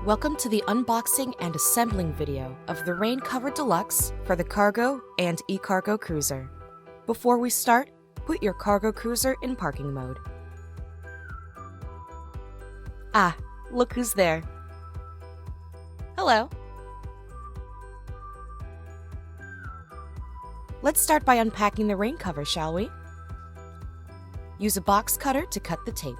Welcome to the unboxing and assembling video of the Rain Cover Deluxe for the Cargo and eCargo Cruiser. Before we start, put your Cargo Cruiser in parking mode. Ah, look who's there. Hello. Let's start by unpacking the rain cover, shall we? Use a box cutter to cut the tape.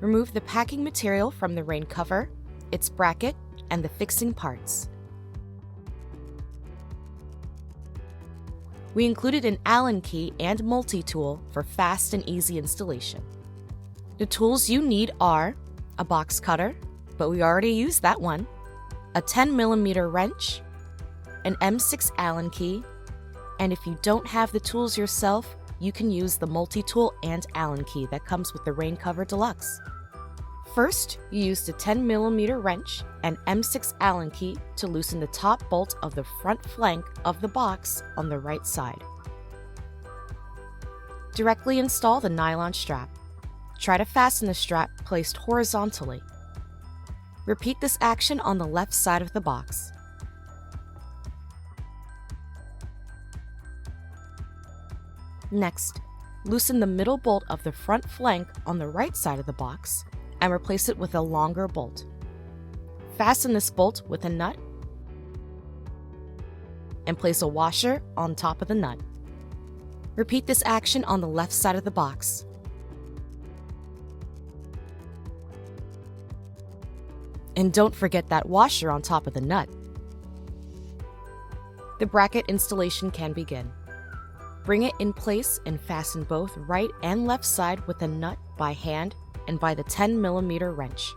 Remove the packing material from the rain cover, its bracket, and the fixing parts. We included an Allen key and multi-tool for fast and easy installation. The tools you need are a box cutter, but we already used that one, a 10mm wrench, an M6 Allen key, and if you don't have the tools yourself, you can use the multi-tool and Allen key that comes with the Rain Cover Deluxe. First, you use the 10mm wrench and M6 Allen key to loosen the top bolt of the front flank of the box on the right side. Directly install the nylon strap. Try to fasten the strap placed horizontally. Repeat this action on the left side of the box. Next, loosen the middle bolt of the front flank on the right side of the box and replace it with a longer bolt. Fasten this bolt with a nut and place a washer on top of the nut. Repeat this action on the left side of the box. And don't forget that washer on top of the nut. The bracket installation can begin. Bring it in place and fasten both right and left side with a nut by hand and by the 10mm wrench.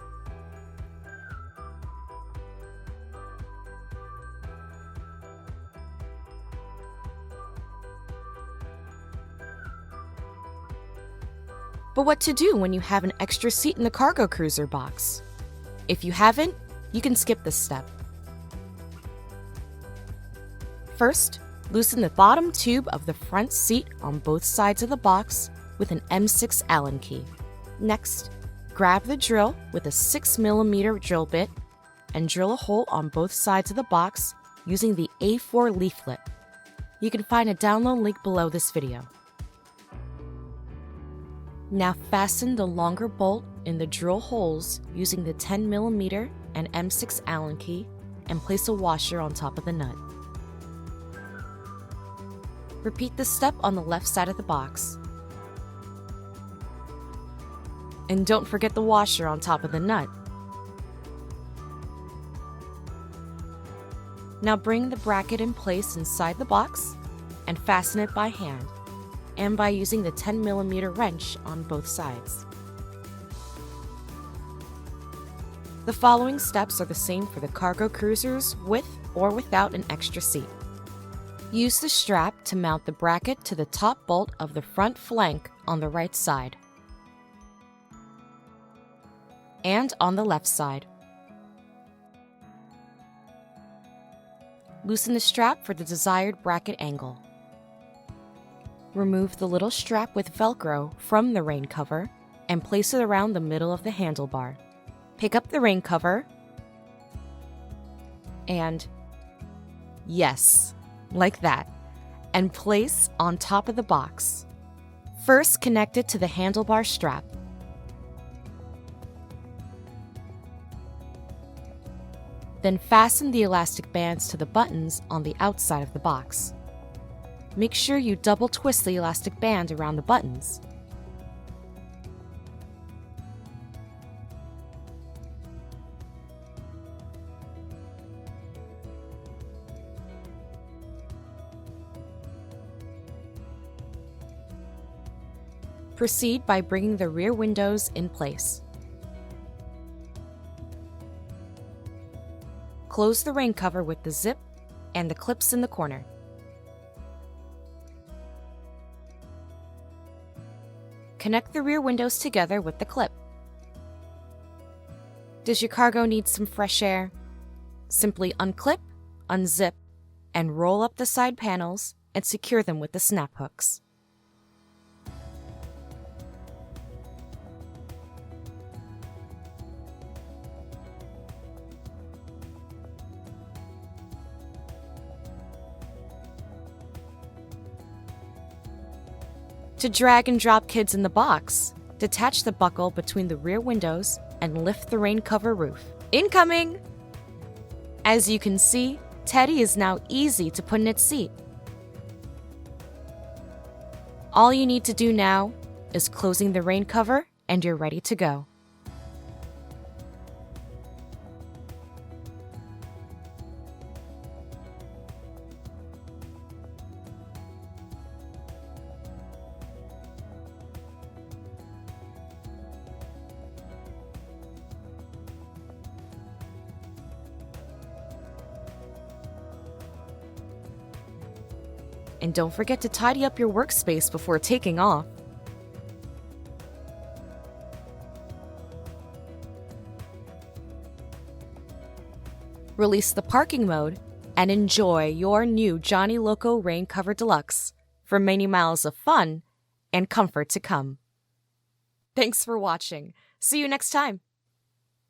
But what to do when you have an extra seat in the Cargo Cruiser box? If you haven't, you can skip this step. First, loosen the bottom tube of the front seat on both sides of the box with an M6 Allen key. Next, grab the drill with a 6mm drill bit and drill a hole on both sides of the box using the A4 leaflet. You can find a download link below this video. Now fasten the longer bolt in the drill holes using the 10mm and M6 Allen key and place a washer on top of the nut. Repeat this step on the left side of the box. And don't forget the washer on top of the nut. Now bring the bracket in place inside the box and fasten it by hand and by using the 10mm wrench on both sides. The following steps are the same for the Cargo Cruisers with or without an extra seat. Use the strap to mount the bracket to the top bolt of the front flank on the right side and on the left side. Loosen the strap for the desired bracket angle. Remove the little strap with Velcro from the rain cover and place it around the middle of the handlebar. Pick up the rain cover and, yes, like that, and place on top of the box. First, connect it to the handlebar strap. Then fasten the elastic bands to the buttons on the outside of the box. Make sure you double twist the elastic band around the buttons. Proceed by bringing the rear windows in place. Close the rain cover with the zip and the clips in the corner. Connect the rear windows together with the clip. Does your cargo need some fresh air? Simply unclip, unzip, and roll up the side panels and secure them with the snap hooks. To drag and drop kids in the box, detach the buckle between the rear windows and lift the rain cover roof. Incoming! As you can see, Teddy is now easy to put in its seat. All you need to do now is closing the rain cover and you're ready to go. And don't forget to tidy up your workspace before taking off. Release the parking mode and enjoy your new Johnny Loco Rain Cover Deluxe for many miles of fun and comfort to come. Thanks for watching. See you next time.